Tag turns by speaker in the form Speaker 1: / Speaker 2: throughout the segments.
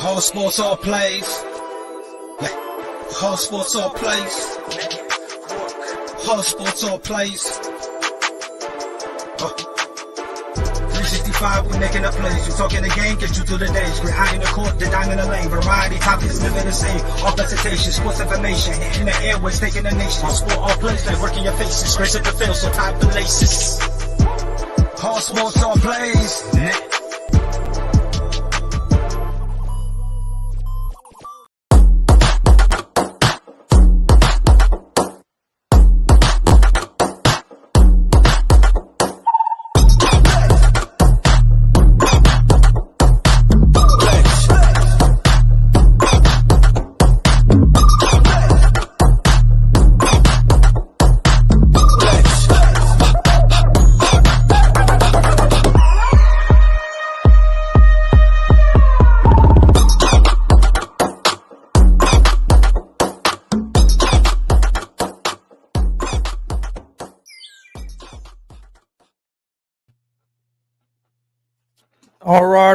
Speaker 1: All sports, all plays. All sports, all plays. All sports, all plays. 365, we making up plays. You talking the game, get you through the days. We're high in the court, the dime in the lane. Variety, topics, living the same. All presentation, sports information. In the airways, taking the nation. All sport, all plays, like working your faces. Grace at the field, so tie the laces. All sports, all plays.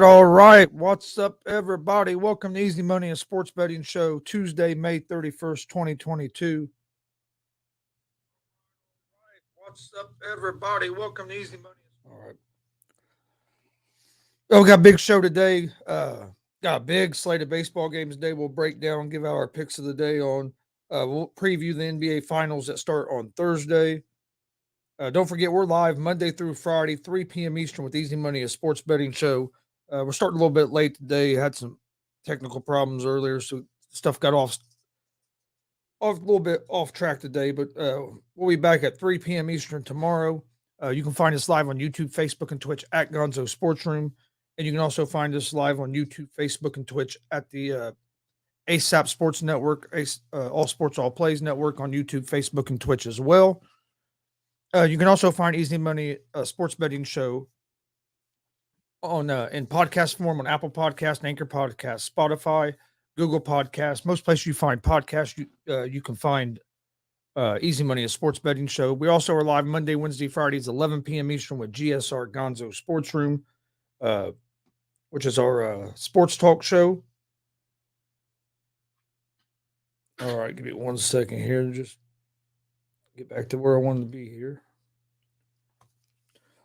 Speaker 2: All right. What's up, everybody? Welcome to Easy Money and Sports Betting Show, Tuesday, May 31st, 2022. What's up, everybody? Welcome to Easy Money. All right. Oh, we got a big show today. Got a big slate of baseball games today. We'll break down, give out our picks of the day on. We'll preview the NBA Finals that start on Thursday. Don't forget, we're live Monday through Friday, 3 p.m. Eastern with Easy Money, a sports betting show. We're starting a little bit late today. Had some technical problems earlier, so stuff got off a little bit off track today. But we'll be back at 3 p.m. Eastern tomorrow. You can find us live on YouTube, Facebook, and Twitch at Gonzo Sports Room. And you can also find us live on YouTube, Facebook, and Twitch at the ASAP Sports Network, All Sports, All Plays Network on YouTube, Facebook, and Twitch as well. You can also find Easy Money Sports Betting Show on in podcast form on Apple Podcast, Anchor Podcast, Spotify, Google Podcast. Most places you find podcasts, you can find Easy Money, a sports betting show. We also are live Monday, Wednesday, Fridays, 11 p.m. Eastern with GSR Gonzo Sports Room, which is our sports talk show. All right, give me 1 second here to just get back to where I wanted to be here.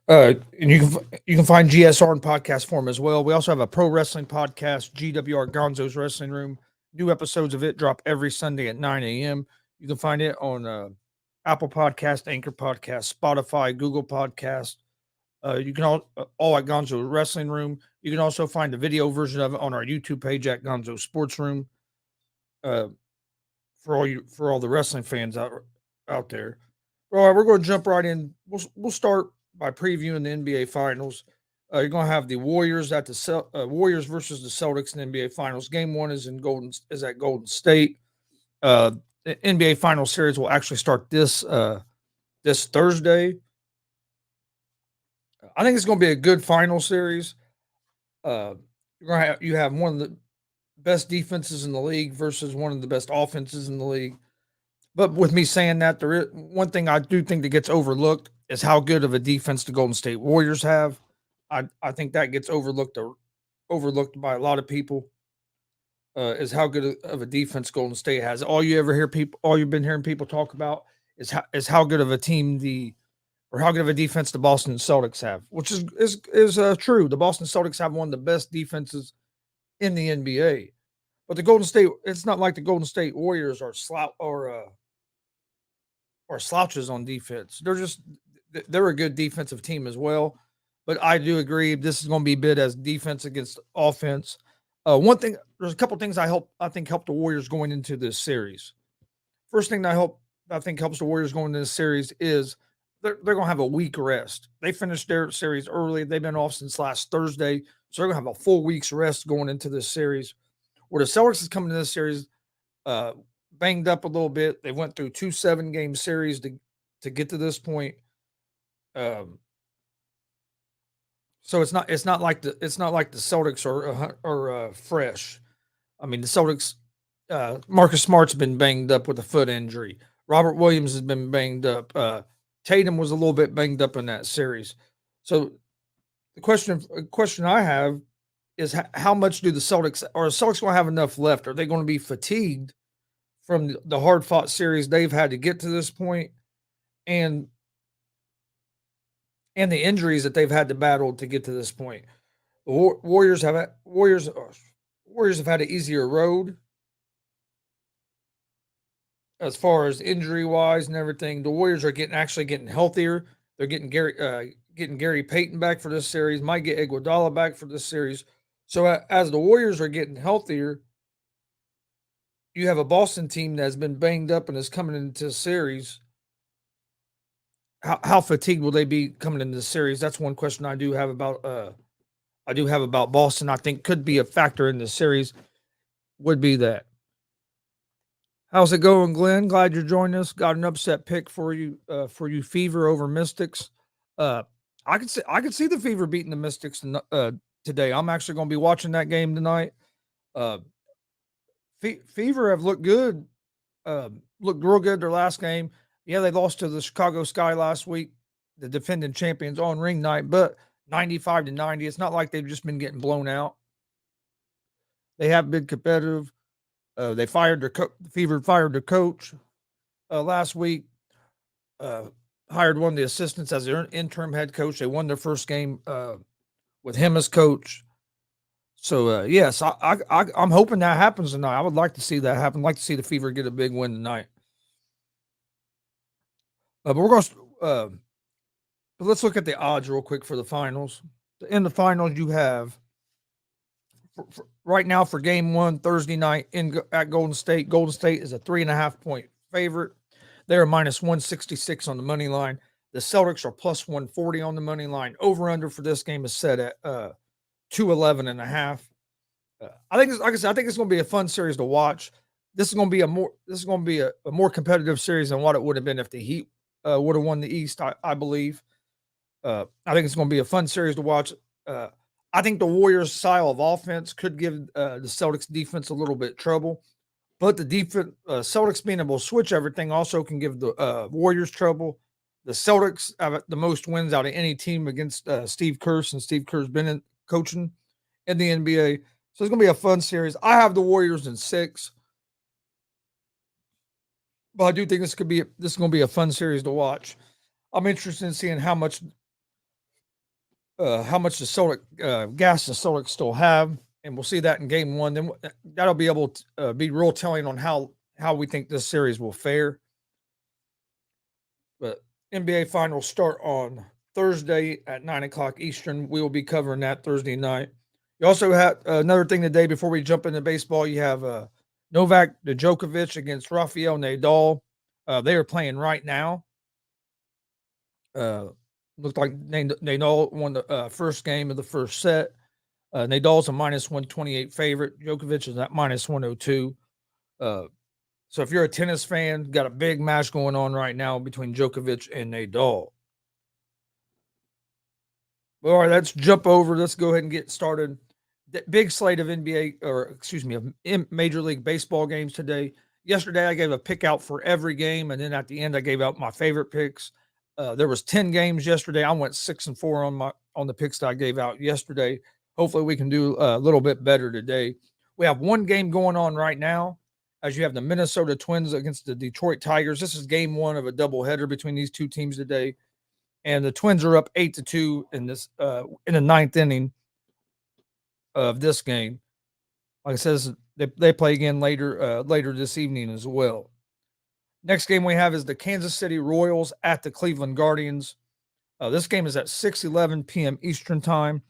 Speaker 2: And you can find GSR in podcast form as well. We also have a pro wrestling podcast, GWR Gonzo's Wrestling Room. New episodes of it drop every Sunday at 9 a.m. You can find it on Apple Podcast, Anchor Podcast, Spotify, Google Podcast. You can all at Gonzo Wrestling Room. You can also find the video version of it on our YouTube page at Gonzo Sports Room. For all the wrestling fans out there. All right, we're going to jump right in. We'll start by previewing the NBA Finals. You're going to have the Warriors at the Warriors versus the Celtics in the NBA Finals. Game 1 is at Golden State. The NBA Finals series will actually start this Thursday. I think it's going to be a good final series. You have one of the best defenses in the league versus one of the best offenses in the league. But with me saying that, there is one thing I do think that gets overlooked is how good of a defense the Golden State Warriors have. I think that gets overlooked by a lot of people. Is how good of a defense Golden State has. All you've been hearing people talk about is how good of a team how good of a defense the Boston Celtics have, which is true. The Boston Celtics have one of the best defenses in the NBA. But the Golden State, it's not like the Golden State Warriors are slouches on defense. They're a good defensive team as well. But I do agree this is going to be bid as defense against offense. There's a couple things I think help the Warriors going into this series. First thing I think helps the Warriors going into this series is they're going to have a week rest. They finished their series early. They've been off since last Thursday, so they're going to have a full week's rest going into this series. Where the Celtics is coming to this series banged up a little bit. They went through 2 7-game series to get to this point. So it's not like the Celtics are fresh. I mean, the Celtics, Marcus Smart's been banged up with a foot injury. Robert Williams has been banged up. Tatum was a little bit banged up in that series. So the question I have is how much do the Celtics going to have enough left? Are they going to be fatigued from the hard fought series they've had to get to this point, and the injuries that they've had to battle to get to this point? The Warriors have had an easier road as far as injury wise and everything. The Warriors are getting healthier. They're getting Gary Payton back for this series. Might get Iguodala back for this series. So as the Warriors are getting healthier, you have a Boston team that's been banged up and is coming into the series. How fatigued will they be coming into the series? That's one question I do have about Boston. I think could be a factor in the series. Would be that. How's it going, Glenn? Glad you're joining us. Got an upset pick for you. Fever over Mystics. I could see the Fever beating the Mystics today. I'm actually going to be watching that game tonight. Fever have looked good. Looked real good their last game. Yeah, they lost to the Chicago Sky last week, the defending champions on ring night, but 95-90. It's not like they've just been getting blown out. They have been competitive. They fired Fever fired their coach last week. Hired one of the assistants as their interim head coach. They won their first game with him as coach. So yes, I'm hoping that happens tonight. I would like to see that happen. I'd like to see the Fever get a big win tonight. But we're going to let's look at the odds real quick for the finals. In the finals, you have right now for game 1 Thursday night at Golden State. Golden State is a 3.5 point favorite. They're minus 166 on the money line. The Celtics are plus 140 on the money line. Over under for this game is set at 211.5. I think, like I said, I think it's going to be a fun series to watch. This is going to be a more competitive series than what it would have been if the Heat would have won the East. I believe. I think it's going to be a fun series to watch. I think the Warriors' style of offense could give the Celtics defense a little bit trouble, but the defense, Celtics being able to switch everything also can give the Warriors trouble. The Celtics have the most wins out of any team against Steve Kerr, and Steve Kerr's been coaching in the NBA. So it's going to be a fun series. I have the Warriors in 6, but I do think this is going to be a fun series to watch. I'm interested in seeing how much the Celtics gas the Celtics still have, and we'll see that in game 1. Then that'll be able to be real telling on how we think this series will fare. But NBA finals start on Thursday at 9:00 Eastern. We will be covering that Thursday night. You also have another thing today before we jump into baseball. You have Novak Djokovic against Rafael Nadal. They are playing right now. Looked like Nadal won the first game of the first set. Nadal's a minus 128 favorite. Djokovic is at minus 102. So if you're a tennis fan, got a big match going on right now between Djokovic and Nadal. All right, let's jump over. Let's go ahead and get started. The big slate of Major League Baseball games today. Yesterday, I gave a pick out for every game, and then at the end, I gave out my favorite picks. There was 10 games yesterday. I went 6-4 on the picks that I gave out yesterday. Hopefully, we can do a little bit better today. We have one game going on right now, as you have the Minnesota Twins against the Detroit Tigers. This is game 1 of a doubleheader between these two teams today, and the Twins are up 8-2 in this in the 9th inning of this game. Like I said, they play again later this evening as well. Next game we have is the Kansas City Royals at the Cleveland Guardians. This game is at 6:11 p.m. Eastern time,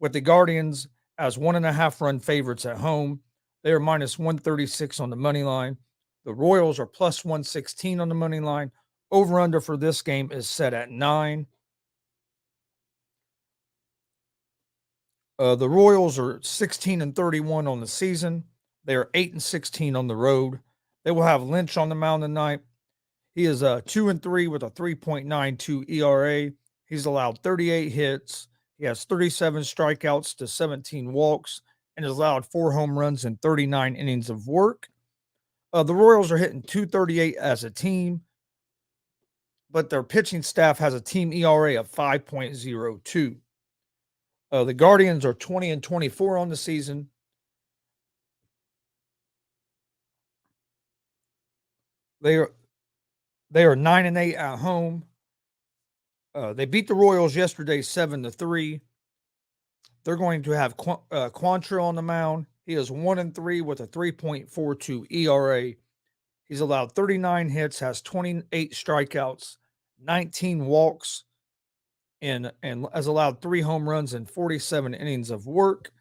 Speaker 2: with the Guardians as 1.5 run favorites at home. They are minus 136 on the money line. The Royals are plus 116 on the money line. Over under for this game is set at 9. The Royals are 16-31 on the season. They are 8-16 on the road. They will have Lynch on the mound tonight. He is 2-3 with a 3.92 ERA. He's allowed 38 hits. He has 37 strikeouts to 17 walks and has allowed 4 home runs in 39 innings of work. The Royals are hitting .238 as a team, but their pitching staff has a team ERA of 5.02. The Guardians are 20-24 on the season. They are 9-8 at home. They beat the Royals yesterday 7-3. They're going to have Quantrill on the mound. He is 1-3 with a 3.42 ERA. He's allowed 39 hits, has 28 strikeouts, 19 walks, and has allowed 3 home runs and 47 innings of work.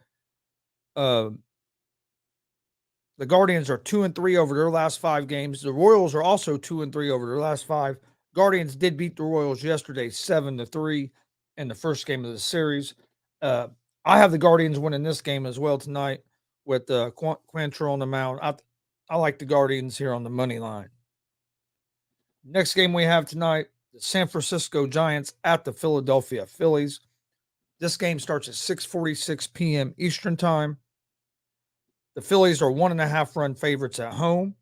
Speaker 2: The Guardians are 2-3 over their last 5 games. The Royals are also 2-3 over their last 5. Guardians did beat the Royals yesterday 7-3 in the first game of the series. I have the Guardians winning this game as well tonight with Quantrill on the mound. I like the Guardians here on the money line. Next game we have tonight, the San Francisco Giants at the Philadelphia Phillies. This game starts at 6:46 p.m. Eastern Time. The Phillies are 1.5 run favorites at home.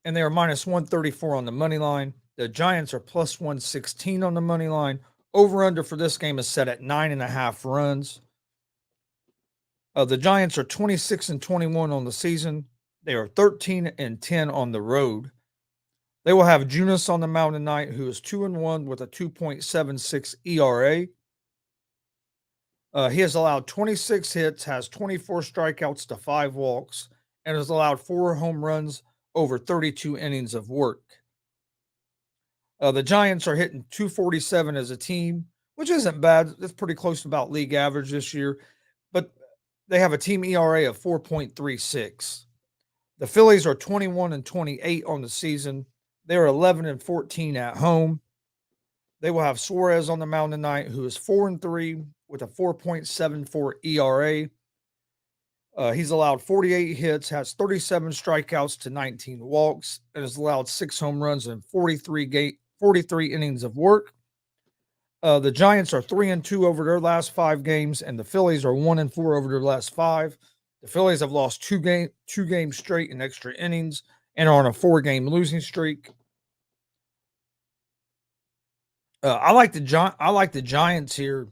Speaker 2: And they are minus 134 on the money line. The Giants are plus 116 on the money line. Over-under for this game is set at 9.5 runs. The Giants are 26-21 on the season. They are 13-10 on the road. They will have Junis on the mound tonight, who is 2-1 with a 2.76 ERA. He has allowed 26 hits, has 24 strikeouts to 5 walks, and has allowed 4 home runs over 32 innings of work. The Giants are hitting 247 as a team, which isn't bad. It's pretty close to about league average this year, but they have a team ERA of 4.36. The Phillies are 21-28 on the season. They're 11-14 at home. They will have Suarez on the mound tonight, who is 4-3 with a 4.74 ERA. He's allowed 48 hits, has 37 strikeouts to 19 walks, and has allowed 6 home runs and 43 innings of work. The Giants are 3-2 over their last 5 games, and the Phillies are 1-4 over their last 5. The Phillies have lost 2 games straight in extra innings and are on a 4-game losing streak. I like the Giants here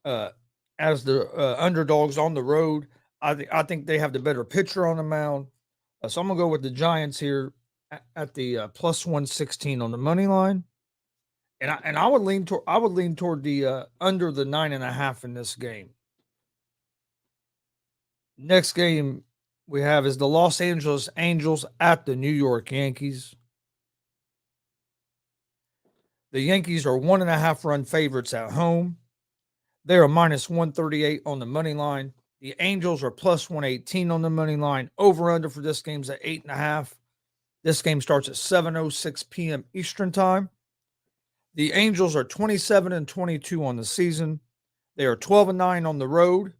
Speaker 2: as the underdogs on the road. I think they have the better pitcher on the mound, so I'm gonna go with the Giants here at the plus 116 on the money line, and I would lean toward the under the 9.5 in this game. Next game we have is the Los Angeles Angels at the New York Yankees. The Yankees are 1.5 run favorites at home. They are minus 138 on the money line. The Angels are plus 118 on the money line. Over-under for this game's at 8.5. This game starts at 7:06 p.m. Eastern Time. The Angels are 27-22 on the season. They are 12-9 on the road.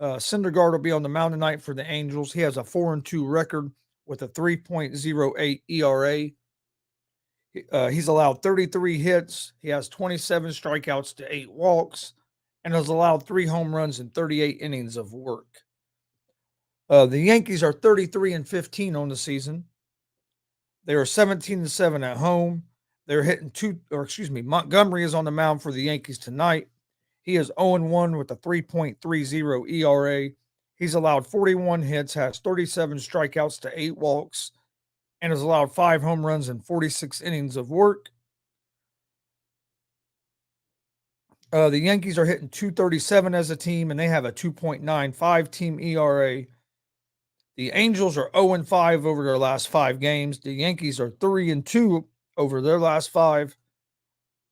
Speaker 2: Syndergaard will be on the mound tonight for the Angels. He has a 4-2 record with a 3.08 ERA. He's allowed 33 hits. He has 27 strikeouts to 8 walks and has allowed 3 home runs and 38 innings of work. The Yankees are 33-15 on the season. They are 17-7 at home. They're hitting Montgomery is on the mound for the Yankees tonight. He is 0-1 with a 3.30 ERA. He's allowed 41 hits, has 37 strikeouts to 8 walks, and has allowed 5 home runs and 46 innings of work. The Yankees are hitting 237 as a team, and they have a 2.95 team ERA. The Angels are 0-5 over their last 5 games. The Yankees are 3-2 over their last 5.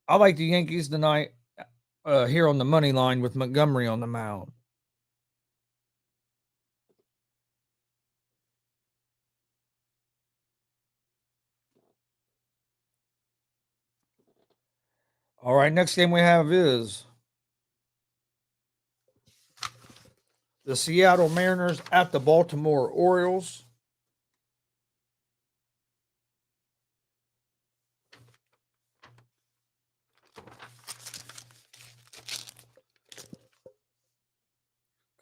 Speaker 2: I like the Yankees tonight here on the money line with Montgomery on the mound. All right, next game we have is the Seattle Mariners at the Baltimore Orioles.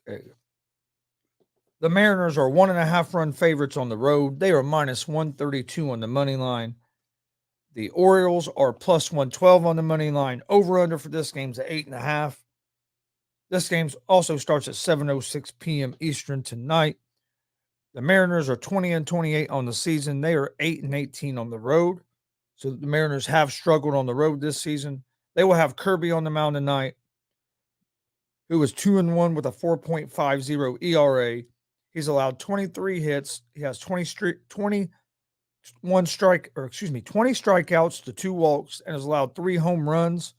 Speaker 2: Okay. The Mariners are 1.5 run favorites on the road. They are minus 132 on the money line. The Orioles are plus 112 on the money line. Over under for this game's at 8.5. This game also starts at 7:06 p.m. Eastern tonight. The Mariners are 20-28 on the season. They are 8-18 on the road. So the Mariners have struggled on the road this season. They will have Kirby on the mound tonight, who is 2-1 with a 4.50 ERA. He's allowed 23 hits. He has 20 strikeouts to 2 walks and has allowed 3 home runs.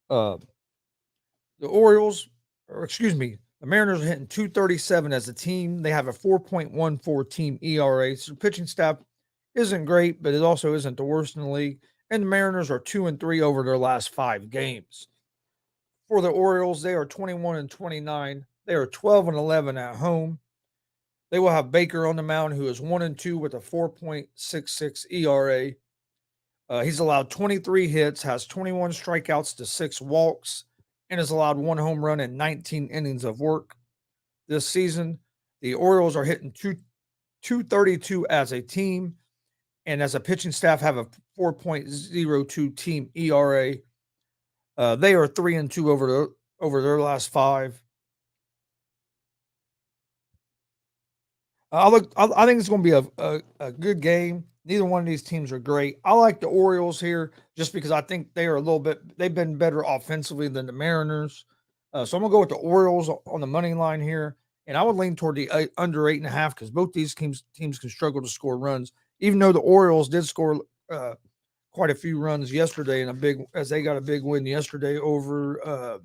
Speaker 2: The Mariners are hitting 237 as a team. They have a 4.14 team ERA. So the pitching staff isn't great, but it also isn't the worst in the league. And the Mariners are 2-3 over their last 5 games. For the Orioles, they are 21-29. They are 12-11 at home. They will have Baker on the mound, who is 1-2 with a 4.66 ERA. He's allowed 23 hits, has 21 strikeouts to 6 walks, and has allowed 1 home run in 19 innings of work this season. The Orioles are hitting 232 as a team, and as a pitching staff have a 4.02 team ERA. They are 3-2 over their last 5. I think it's going to be a good game. Neither one of these teams are great. I like the Orioles here just because I think they've been better offensively than the Mariners. So I'm going to go with the Orioles on the money line here. And I would lean toward the under 8.5 because both these teams can struggle to score runs, even though the Orioles did score quite a few runs yesterday as they got a big win yesterday over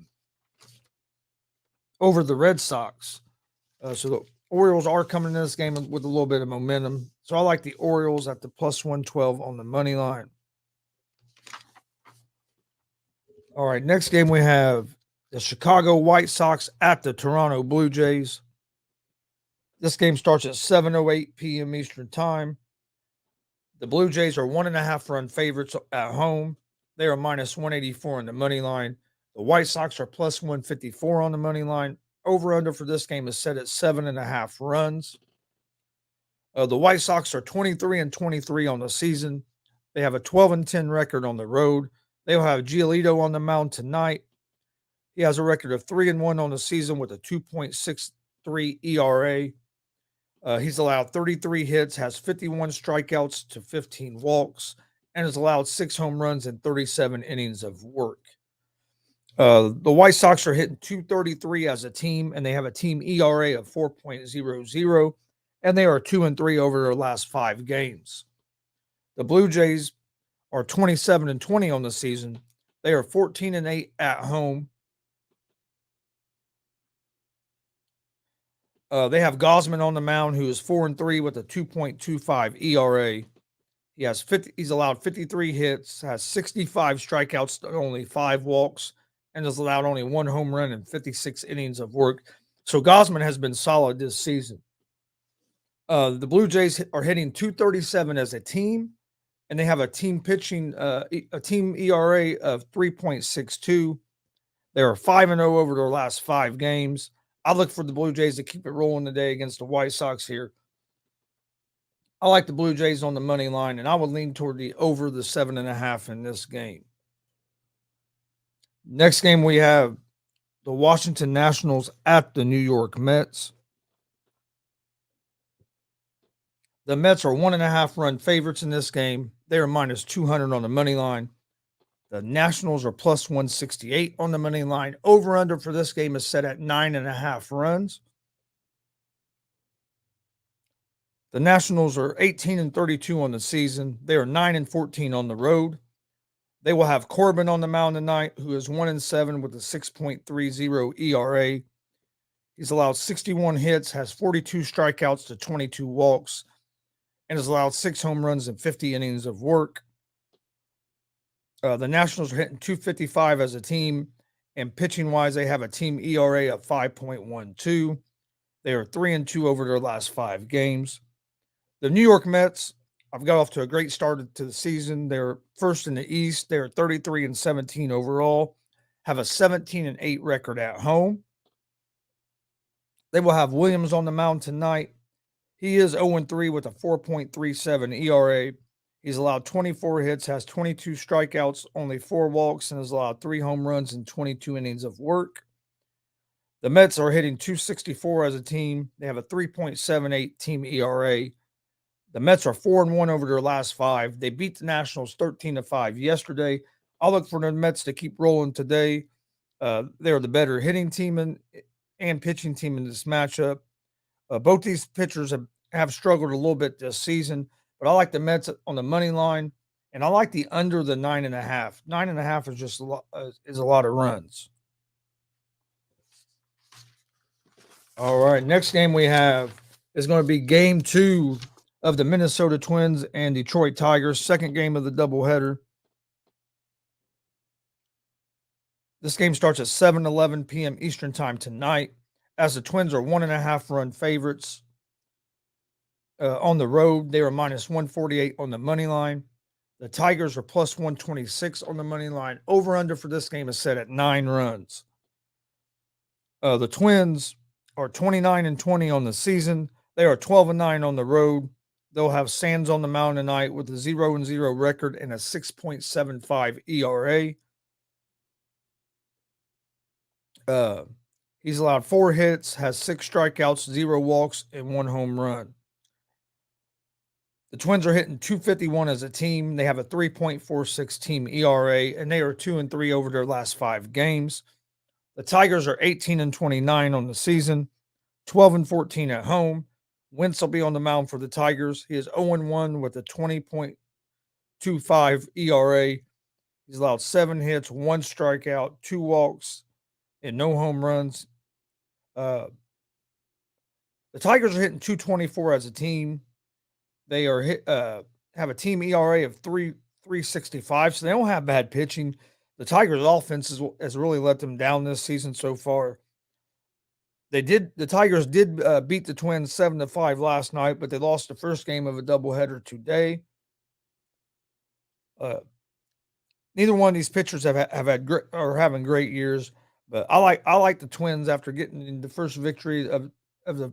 Speaker 2: the Red Sox. So the Orioles are coming in this game with a little bit of momentum. So I like the Orioles at the plus 112 on the money line. All right, next game we have the Chicago White Sox at the Toronto Blue Jays. This game starts at 7:08 p.m. Eastern Time. The Blue Jays are 1.5 run favorites at home. They are minus 184 on the money line. The White Sox are plus 154 on the money line. Over under for this game is set at 7.5 runs. The White Sox are 23-23 on the season. They have a 12-10 record on the road. They will have Giolito on the mound tonight. He has a record of 3-1 on the season with a 2.63 ERA. He's allowed 33 hits, has 51 strikeouts to 15 walks, and has allowed 6 home runs in 37 innings of work. The White Sox are hitting 233 as a team, and they have a team ERA of 4.00, and they are 2-3 over their last 5 games. The Blue Jays are 27-20 on the season. They are 14-8 at home. They have Gosman on the mound, who is 4-3 with a 2.25 ERA. He's allowed 53 hits, has 65 strikeouts to only 5 walks, and has allowed only 1 home run in 56 innings of work. So Gosman has been solid this season. The Blue Jays are hitting 237 as a team, and they have a team ERA of 3.62. They are 5-0 over their last 5 games. I look for the Blue Jays to keep it rolling today against the White Sox here. I like the Blue Jays on the money line, and I would lean toward the over the 7.5 in this game. Next game, we have the Washington Nationals at the New York Mets. The Mets are 1.5 run favorites in this game. They are minus 200 on the money line. The Nationals are plus 168 on the money line. Over under for this game is set at 9.5 runs. The Nationals are 18-32 on the season. They are 9-14 on the road. They will have Corbin on the mound tonight, who is 1-7 with a 6.30 ERA. He's allowed 61 hits, has 42 strikeouts to 22 walks, and has allowed 6 home runs in 50 innings of work. The Nationals are hitting 255 as a team, and pitching-wise, they have a team ERA of 5.12. They are 3-2 over their last 5 games. The New York Mets have got off to a great start to the season. They're first in the East. They're 33-17 overall, have a 17-8 record at home. They will have Williams on the mound tonight. He is 0-3 with a 4.37 ERA. He's allowed 24 hits, has 22 strikeouts, only 4 walks, and has allowed 3 home runs in 22 innings of work. The Mets are hitting 264 as a team. They have a 3.78 team ERA. The Mets are 4-1 over their last 5. They beat the Nationals 13-5 yesterday. I'll look for the Mets to keep rolling today. They're the better hitting team and pitching team in this matchup. Both these pitchers have struggled a little bit this season, but I like the Mets on the money line, and I like the under the 9.5. 9.5 is just a lot of runs. All right, next game we have is going to be Game 2 of the Minnesota Twins and Detroit Tigers, second game of the doubleheader. This game starts at 7:11 p.m. Eastern Time tonight, as the Twins are 1.5 run favorites. On the road, they are minus 148 on the money line. The Tigers are plus 126 on the money line. Over-under for this game is set at 9 runs. The Twins are 29-20 on the season. They are 12-9 on the road. They'll have Sands on the mound tonight with a 0-0 record and a 6.75 ERA. He's allowed 4 hits, has 6 strikeouts, 0 walks, and 1 home run. The Twins are hitting 251 as a team. They have a 3.46 team ERA, and they are 2-3 over their last 5 games. The Tigers are 18-29 on the season, 12-14 at home. Wentz will be on the mound for the Tigers. He is 0-1 with a 20.25 ERA. He's allowed 7 hits, 1 strikeout, 2 walks, and no home runs. The Tigers are hitting 224 as a team. They are have a team ERA of 3.65, so they don't have bad pitching. The Tigers' offense has really let them down this season so far. The Tigers did beat the Twins 7-5 last night, but they lost the first game of a doubleheader today. Neither one of these pitchers have had are having great years, but I like the Twins after getting the first victory of the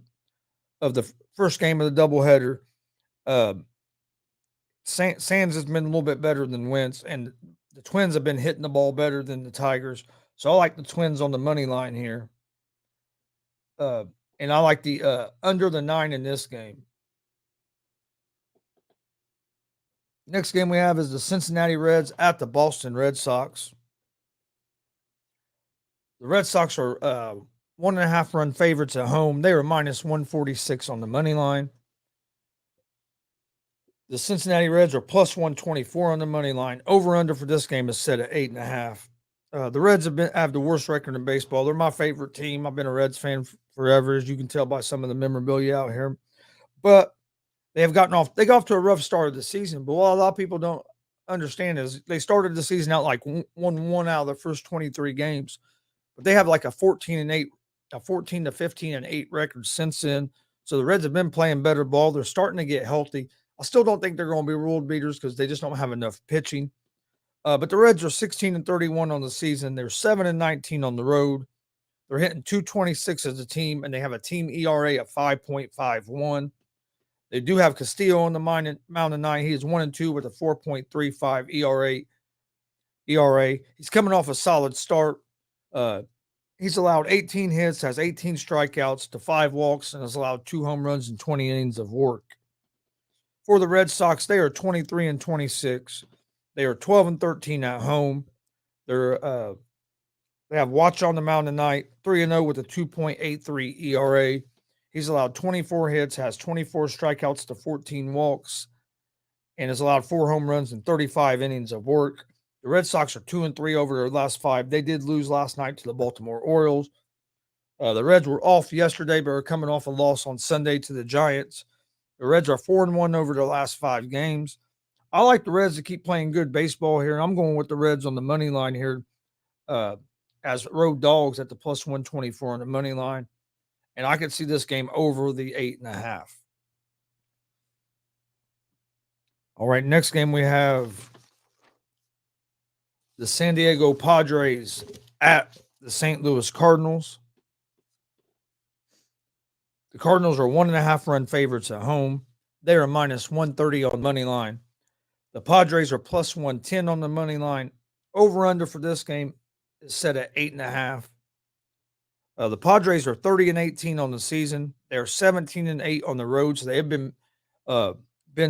Speaker 2: first game of the doubleheader. Sands has been a little bit better than Wentz, and the Twins have been hitting the ball better than the Tigers. So I like the Twins on the money line here. And I like the under the 9 in this game. Next game we have is the Cincinnati Reds at the Boston Red Sox. The Red Sox are 1.5 run favorites at home. They are minus 146 on the money line. The Cincinnati Reds are plus 124 on the money line. Over-under for this game is set at 8.5. The Reds have the worst record in baseball. They're my favorite team. I've been a Reds fan forever, as you can tell by some of the memorabilia out here. But they got off to a rough start of the season. But what a lot of people don't understand is they started the season out like 1-1 out of the first 23 games. But they have like a 14-8, a 14-15-8 record since then. So the Reds have been playing better ball. They're starting to get healthy. I still don't think they're going to be world beaters because they just don't have enough pitching. But the Reds are 16-31 on the season. They're 7-19 on the road. They're hitting 226 as a team, and they have a team ERA of 5.51. They do have Castillo on the mound tonight. He is 1-2 with a 4.35 ERA. He's coming off a solid start. He's allowed 18 hits, has 18 strikeouts to 5 walks, and has allowed 2 home runs in 20 innings of work. For the Red Sox, they are 23-26. They are 12-13 at home. They have Watch on the mound tonight, 3-0 with a 2.83 ERA. He's allowed 24 hits, has 24 strikeouts to 14 walks, and has allowed 4 home runs in 35 innings of work. The Red Sox are 2-3 over their last 5. They did lose last night to the Baltimore Orioles. The Reds were off yesterday, but are coming off a loss on Sunday to the Giants. The Reds are 4-1 over their last 5 games. I like the Reds to keep playing good baseball here. I'm going with the Reds on the money line here as road dogs at the plus 124 on the money line. And I could see this game over the 8.5. All right, next game we have the San Diego Padres at the St. Louis Cardinals. The Cardinals are 1.5 run favorites at home. They are minus 130 on money line. The Padres are plus 110 on the money line. Over under for this game is set at 8.5. The Padres are 30-18 on the season. They're 17-8 on the road, so they have been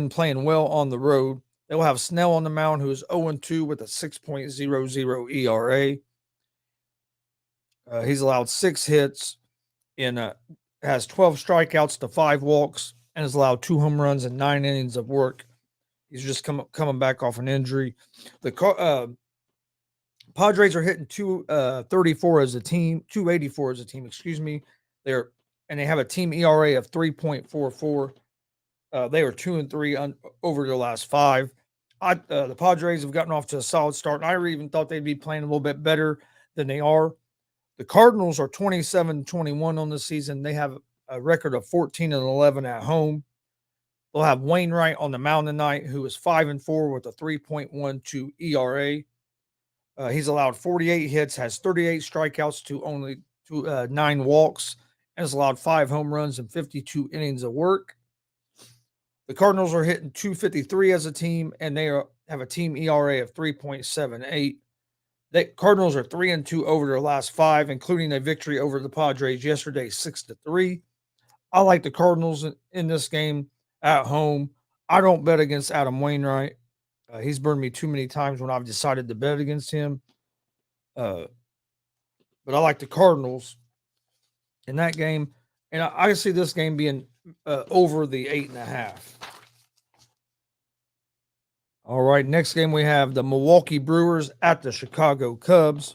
Speaker 2: playing well on the road. They'll have Snell on the mound, who is 0-2 with a 6.00 ERA. He's allowed 6 hits and has 12 strikeouts to 5 walks and has allowed 2 home runs and 9 innings of work. He's just coming back off an injury. The Padres are hitting 234 as a team, 284 as a team, excuse me. They have a team ERA of 3.44. They are 2-3 over their last 5. The Padres have gotten off to a solid start, and I even thought they'd be playing a little bit better than they are. The Cardinals are 27-21 on the season. They have a record of 14-11 at home. They'll have Wainwright on the mound tonight, who is 5-4 with a 3.12 ERA. He's allowed 48 hits, has 38 strikeouts to only 9 walks, and has allowed 5 home runs and 52 innings of work. The Cardinals are hitting 253 as a team, and they have a team ERA of 3.78. The Cardinals are 3-2 over their last 5, including a victory over the Padres yesterday, 6-3. I like the Cardinals in this game at home. I don't bet against Adam Wainwright. He's burned me too many times when I've decided to bet against him. But I like the Cardinals in that game. And I see this game being over the 8.5. All right, next game we have the Milwaukee Brewers at the Chicago Cubs.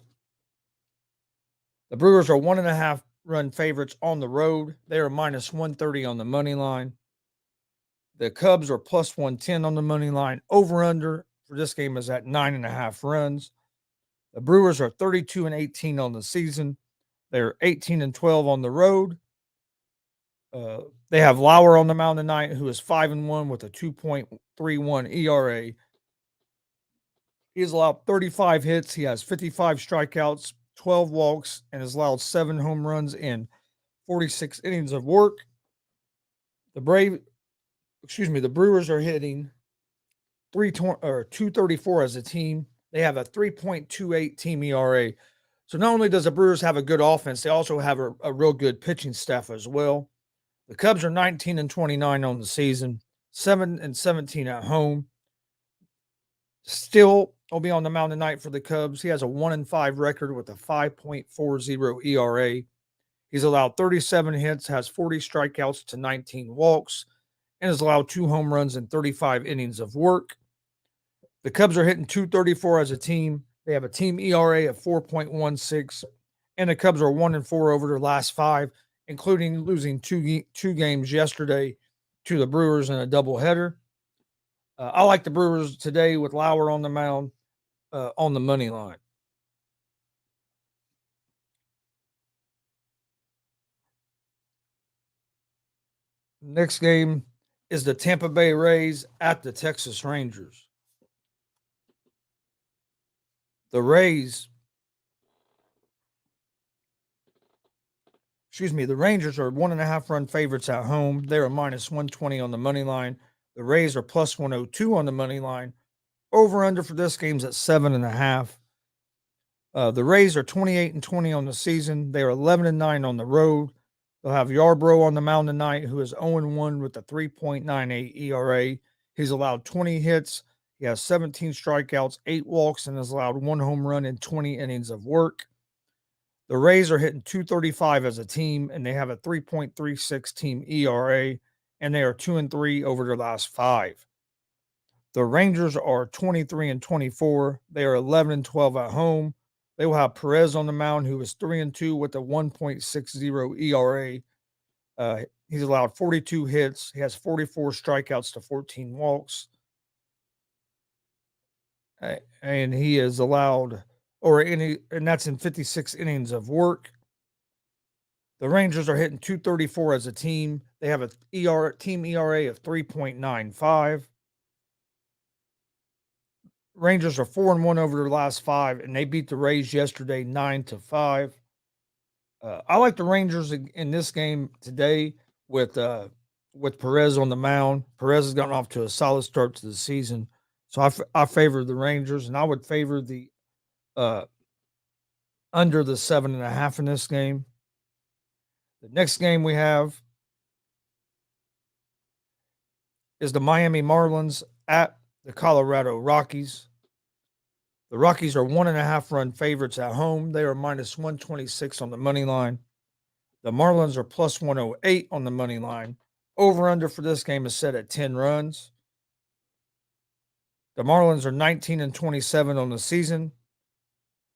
Speaker 2: The Brewers are 1.5 run favorites on the road. They are minus 130 on the money line. The Cubs are plus 110 on the money line. Over under for this game is at 9.5 runs. The Brewers are 32-18 on the season. They're 18-12 on the road. They have Lauer on the mound tonight, who is 5-1 with a 2.31 ERA. He's allowed 35 hits. He has 55 strikeouts, 12 walks, and has allowed 7 home runs in 46 innings of work. The Brewers are hitting 234 as a team. They have a 3.28 team ERA. So not only does the Brewers have a good offense, they also have a real good pitching staff as well. The Cubs are 19-29 on the season, 7-17 at home. Still will be on the mound tonight for the Cubs. He has a 1-5 record with a 5.40 ERA. He's allowed 37 hits, has 40 strikeouts to 19 walks, and has allowed 2 home runs and 35 innings of work. The Cubs are hitting 234 as a team. They have a team ERA of 4.16, and the Cubs are 1-4 over their last 5, including losing two games yesterday to the Brewers in a doubleheader. I like the Brewers today with Lauer on the mound on the money line. Next game is the Tampa Bay Rays at the Texas Rangers. The Rangers are 1.5 run favorites at home. They are minus 120 on the money line. The Rays are plus 102 on the money line. Over under for this game's at 7.5. The Rays are 28-20 on the season. They are 11-9 on the road. They'll have Yarbrough on the mound tonight, who is 0-1 with a 3.98 ERA. He's allowed 20 hits. He has 17 strikeouts, 8 walks, and has allowed 1 home run in 20 innings of work. The Rays are hitting 235 as a team, and they have a 3.36 team ERA, and they are 2-3 over their last 5. The Rangers are 23-24. They are 11-12 at home. They will have Perez on the mound, who is 3-2 with a 1.60 ERA. He's allowed 42 hits. He has 44 strikeouts to 14 walks. And he is allowed, and that's in 56 innings of work. The Rangers are hitting 234 as a team. They have a team ERA of 3.95. Rangers are 4-1 over their last 5, and they beat the Rays yesterday 9-5. I like the Rangers in this game today with Perez on the mound. Perez has gotten off to a solid start to the season, So I favor the Rangers, and I would favor the uh, under the 7.5 in this game. The next game we have is the Miami Marlins at the Colorado Rockies. The Rockies are 1.5 run favorites at home. They are minus 126 on the money line. The Marlins are plus 108 on the money line. Over under for this game is set at 10 runs. The Marlins are 19-27 on the season.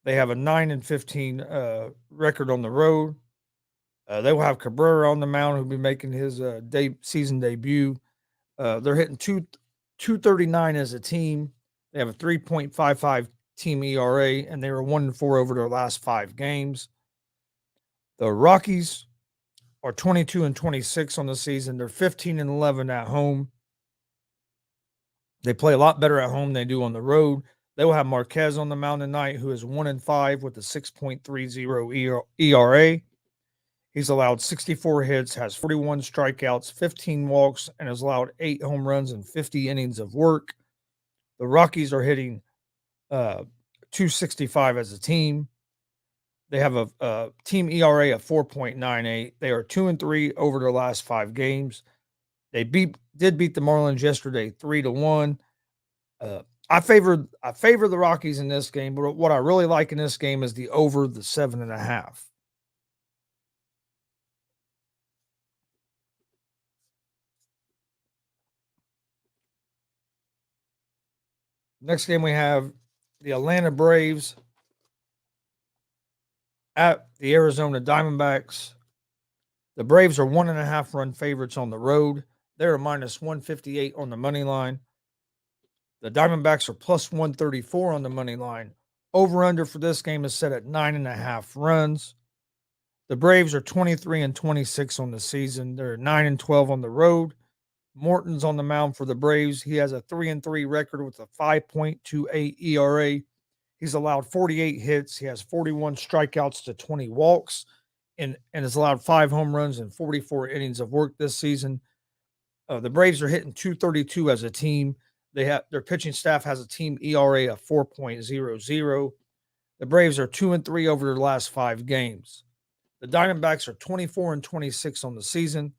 Speaker 2: They have a 9-15 record on the road. They will have Cabrera on the mound, who'll be making his season debut. They're hitting 239 as a team. They have a 3.55 team ERA, and they were 1-4 over their last 5 games. The Rockies are 22-26 on the season. They're 15-11 at home. They play a lot better at home than they do on the road. They will have Marquez on the mound tonight, who is 1-5 with a 6.30 ERA. He's allowed 64 hits, has 41 strikeouts, 15 walks, and has allowed 8 home runs and 50 innings of work. The Rockies are hitting 265 as a team. They have a team ERA of 4.98. They are 2-3 over their last 5 games. They did beat the Marlins yesterday 3-1. I favor the Rockies in this game, but what I really like in this game is the over the 7.5. Next game we have the Atlanta Braves at the Arizona Diamondbacks. The Braves are 1.5 run favorites on the road. They're minus 158 on the money line. The Diamondbacks are plus 134 on the money line. Over under for this game is set at 9.5 runs. The Braves are 23-26 on the season. They're 9-12 on the road. Morton's on the mound for the Braves. He has a 3-3 record with a 5.28 ERA. He's allowed 48 hits. He has 41 strikeouts to 20 walks, and has allowed 5 home runs and 44 innings of work this season. The Braves are hitting 232 as a team. Their pitching staff has a team ERA of 4.00. The Braves are 2-3 over their last 5 games. The Diamondbacks are 24-26 on the season.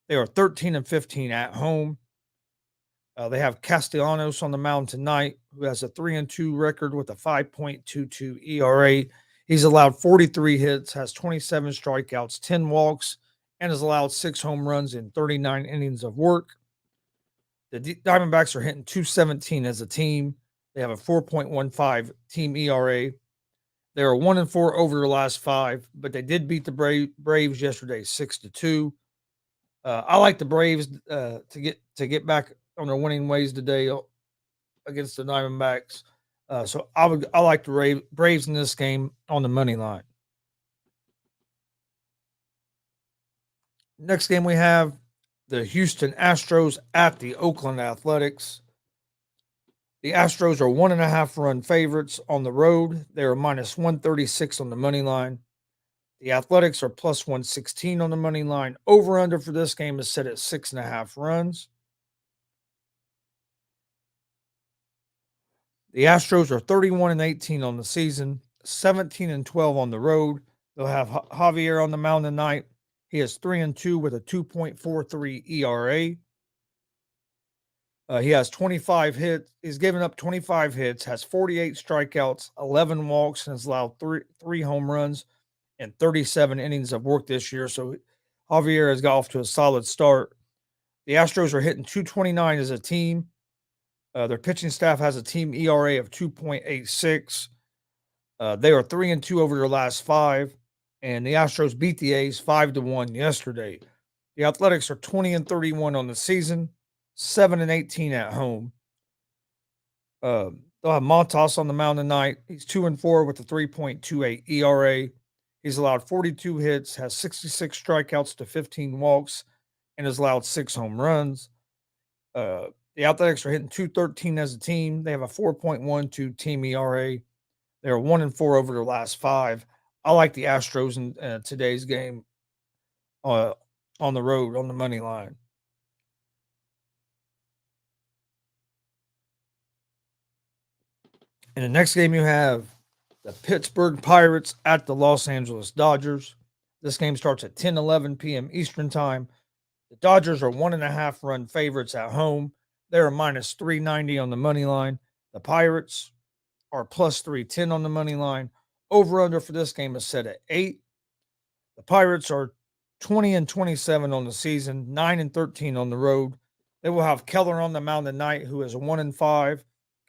Speaker 2: They are 13-15 at home. They have Castellanos on the mound tonight, who has a 3-2 record with a 5.22 ERA. He's allowed 43 hits, has 27 strikeouts, 10 walks, and has allowed 6 home runs in 39 innings of work. The Diamondbacks are hitting 217 as a team. They have a 4.15 team ERA. They are 1-4 over their last 5, but they did beat the Braves yesterday 6-2. I like the Braves to get back on their winning ways today against the Diamondbacks. So I like the Braves in this game on the money line. Next game we have the Houston Astros at the Oakland Athletics. The Astros are 1.5 run favorites on the road. They are minus 136 on the money line. The Athletics are plus 116 on the money line. Over under for this game is set at 6.5 runs. The Astros are 31-18 on the season, 17-12 on the road. They'll have Javier on the mound tonight. He is 3-2 with a 2.43 ERA. He has 25 hits. He's given up 25 hits, has 48 strikeouts, 11 walks, and has allowed three home runs and 37 innings of work this year. So Javier has got off to a solid start. The Astros are hitting 229 as a team. Their pitching staff has a team ERA of 2.86. They are 3-2 over their last 5, and the Astros beat the A's 5-1 yesterday. The Athletics are 20-31 on the season, 7-18 at home. They'll have Montas on the mound tonight. He's 2-4 with a 3.28 ERA. He's allowed 42 hits, has 66 strikeouts to 15 walks, and has allowed 6 home runs. The Athletics are hitting 213 as a team. They have a 4.12 team ERA. They're 1-4 over their last 5. I like the Astros in today's game on the road on the money line. In the next game, you have the Pittsburgh Pirates at the Los Angeles Dodgers. This game starts at 10:11 p.m. Eastern Time. The Dodgers are 1.5 run favorites at home. They're minus 390 on the money line. The Pirates are plus 310 on the money line. Over under for this game is set at 8. The Pirates are 20-27 on the season, 9-13 on the road. They will have Keller on the mound tonight, who is 1-5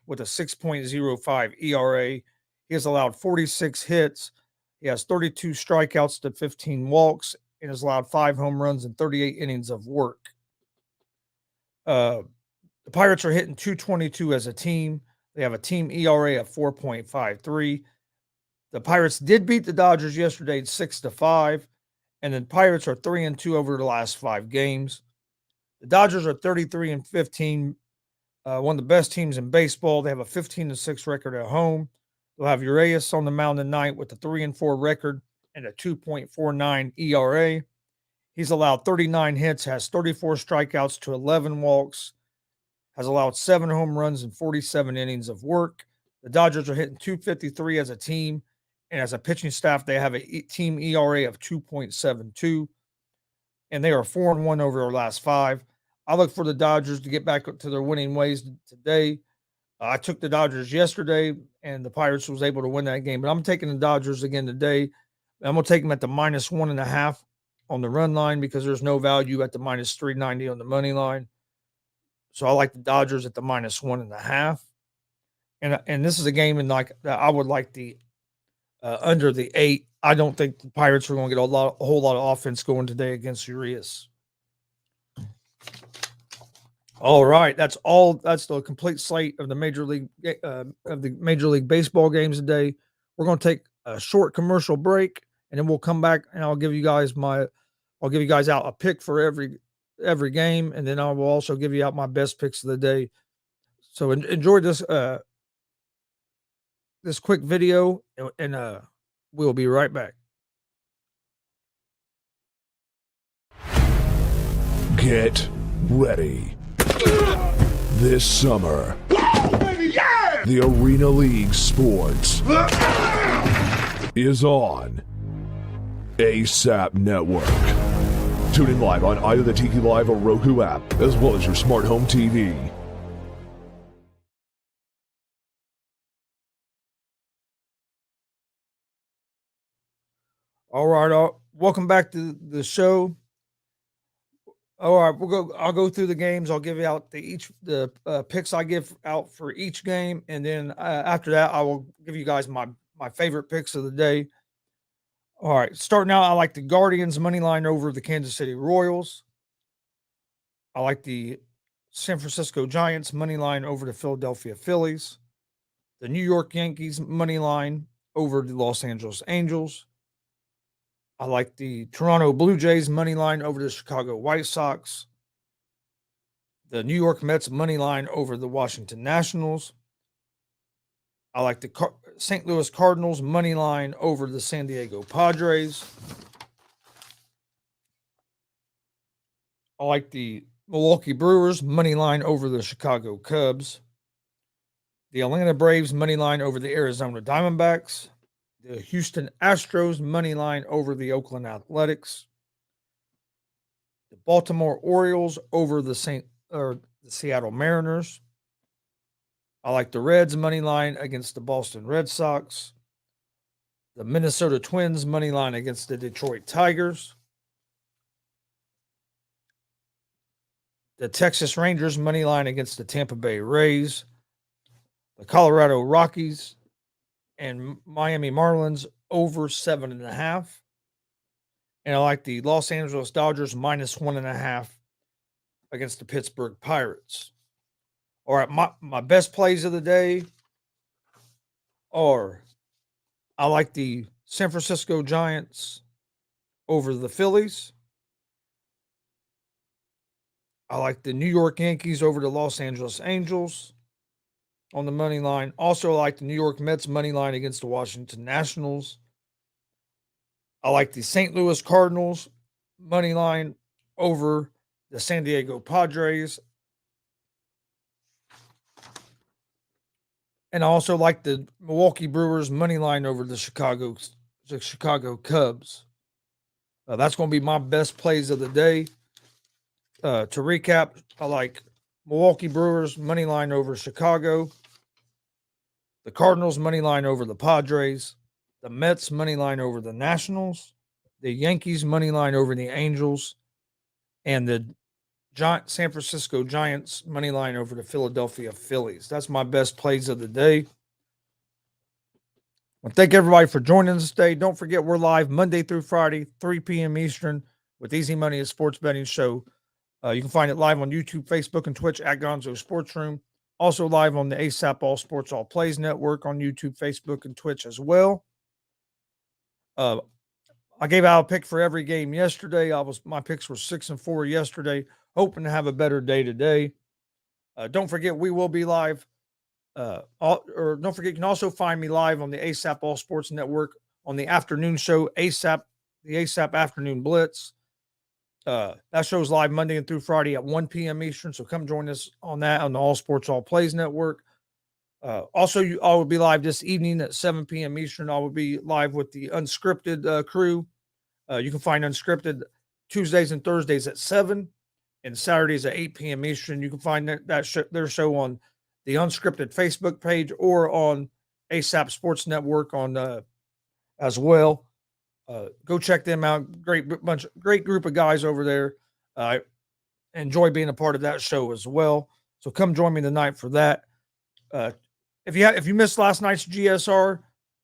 Speaker 2: with a 6.05 ERA. He has allowed 46 hits. He has 32 strikeouts to 15 walks and has allowed 5 home runs and 38 innings of work. The Pirates are hitting .222 as a team. They have a team ERA of 4.53. The Pirates did beat the Dodgers yesterday 6-5, and the Pirates are 3-2 over the last 5 games. The Dodgers are 33-15, one of the best teams in baseball. They have a 15-6 record at home. They'll have Urias on the mound tonight with a 3-4 record and a 2.49 ERA. He's allowed 39 hits, has 34 strikeouts to 11 walks, has allowed 7 home runs and 47 innings of work. The Dodgers are hitting .253 as a team, and as a pitching staff, they have a team ERA of 2.72, and they are 4-1 over their last 5. I look for the Dodgers to get back to their winning ways today. I took the Dodgers yesterday, and the Pirates was able to win that game. But I'm taking the Dodgers again today. I'm going to take them at the minus 1.5 on the run line because there's no value at the minus 390 on the money line. So I like the Dodgers at the minus 1.5. And this is a game in I would like the under the 8. I don't think the Pirates are going to get a whole lot of offense going today against Urias. All right, that's all. That's the complete slate of the Major League Baseball games today. We're going to take a short commercial break, and then we'll come back and I'll give you guys out a pick for every game, and then I will also give you out my best picks of the day. So enjoy this this quick video, and we'll be right back.
Speaker 3: Get ready. This summer, the Arena League Sports is on ASAP Network. Tune in live on either the Tiki Live or Roku app, as well as your smart home TV.
Speaker 2: All right, welcome back to the show. All right, I'll go through the games. I'll give you out the picks I give out for each game, and then after that, I will give you guys my favorite picks of the day. All right, starting out, I like the Guardians money line over the Kansas City Royals. I like the San Francisco Giants money line over the Philadelphia Phillies. The New York Yankees money line over the Los Angeles Angels. I like the Toronto Blue Jays money line over the Chicago White Sox. The New York Mets money line over the Washington Nationals. I like the St. Louis Cardinals money line over the San Diego Padres. I like the Milwaukee Brewers money line over the Chicago Cubs. The Atlanta Braves money line over the Arizona Diamondbacks. The Houston Astros money line over the Oakland Athletics. The Baltimore Orioles over the Seattle Mariners. I like the Reds money line against the Boston Red Sox. The Minnesota Twins money line against the Detroit Tigers. The Texas Rangers money line against the Tampa Bay Rays. The Colorado Rockies and Miami Marlins over 7.5. And I like the Los Angeles Dodgers minus 1.5 against the Pittsburgh Pirates. All right, my best plays of the day are I like the San Francisco Giants over the Phillies. I like the New York Yankees over the Los Angeles Angels on the money line. Also, I like the New York Mets money line against the Washington Nationals. I like the St. Louis Cardinals money line over the San Diego Padres. And I also like the Milwaukee Brewers money line over the Chicago Cubs. That's going to be my best plays of the day. To recap, I like Milwaukee Brewers money line over Chicago, the Cardinals money line over the Padres, the Mets money line over the Nationals, the Yankees money line over the Angels, and the San Francisco Giants money line over the Philadelphia Phillies. That's my best plays of the day. Well, thank everybody for joining us today. Don't forget, we're live Monday through Friday, 3 p.m. Eastern, with Easy Money, a sports betting show. You can find it live on YouTube, Facebook, and Twitch at Gonzo Sports Room. Also live on the ASAP All Sports All Plays Network on YouTube, Facebook, and Twitch as well. I gave out a pick for every game yesterday. My picks were 6-4 yesterday. Hoping to have a better day today. Don't forget, we will be live. Don't forget, you can also find me live on the ASAP All Sports Network on the afternoon show, the ASAP Afternoon Blitz. That show's live Monday and through Friday at 1 p.m. Eastern. So come join us on that on the All Sports All Plays Network. Also, I will be live this evening at 7 p.m. Eastern. I will be live with the Unscripted crew. You can find Unscripted Tuesdays and Thursdays at 7 and Saturdays at 8 p.m. Eastern. You can find their show on the Unscripted Facebook page or on ASAP Sports Network as well. Go check them out. Great group of guys over there. I enjoy being a part of that show as well. So come join me tonight for that. If you missed last night's GSR,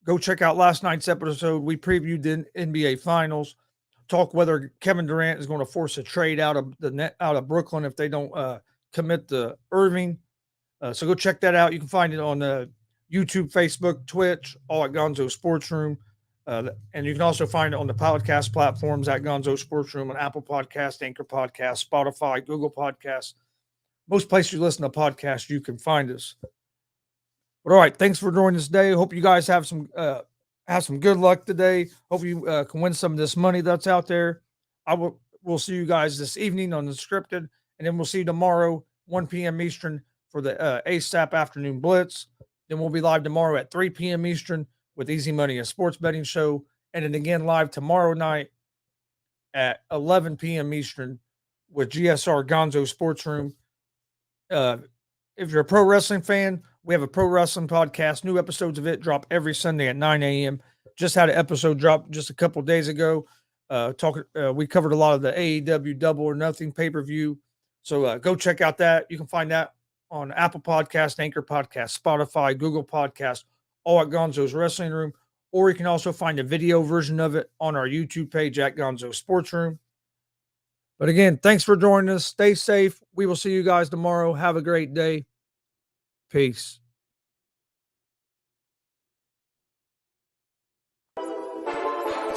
Speaker 2: go check out last night's episode. We previewed the NBA Finals. Talk whether Kevin Durant is going to force a trade out of Brooklyn if they don't commit to Irving. So go check that out. You can find it on YouTube, Facebook, Twitch, all at Gonzo Sports Room. And you can also find it on the podcast platforms at Gonzo Sports Room on Apple Podcasts, Anchor Podcasts, Spotify, Google Podcasts. Most places you listen to podcasts, you can find us. But all right, thanks for joining us today. Hope you guys have some good luck today. Hope you can win some of this money that's out there. We'll see you guys this evening on the Scripted, and then we'll see you tomorrow, 1 p.m. Eastern, for the ASAP Afternoon Blitz. Then we'll be live tomorrow at 3 p.m. Eastern with Easy Money, a sports betting show, and then again live tomorrow night at 11 p.m. Eastern with GSR Gonzo Sports Room. If you're a pro wrestling fan, we have a pro wrestling podcast. New episodes of it drop every Sunday at 9 a.m. Just had an episode drop just a couple of days ago. We covered a lot of the AEW Double or Nothing pay-per-view. So go check out that. You can find that on Apple Podcast, Anchor Podcast, Spotify, Google Podcast, all at Gonzo's Wrestling Room. Or you can also find a video version of it on our YouTube page at Gonzo Sports Room. But again, thanks for joining us. Stay safe. We will see you guys tomorrow. Have a great day. Peace.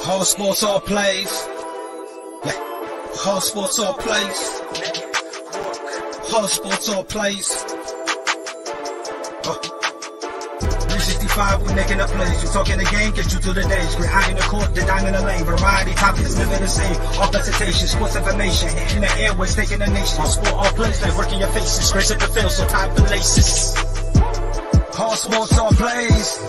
Speaker 1: All sports, all plays. Yeah. All sports, all plays. All sports, all plays. 365, we're making up plays. You talking the game, get you to the days. We're high in the court, the diamond in the lane. Variety, topics, living the same. All presentation, sports information. Hitting the airways, taking the nation. All sport, all plays, like working your faces. Grace at the field, so tie the laces. All sports, all plays.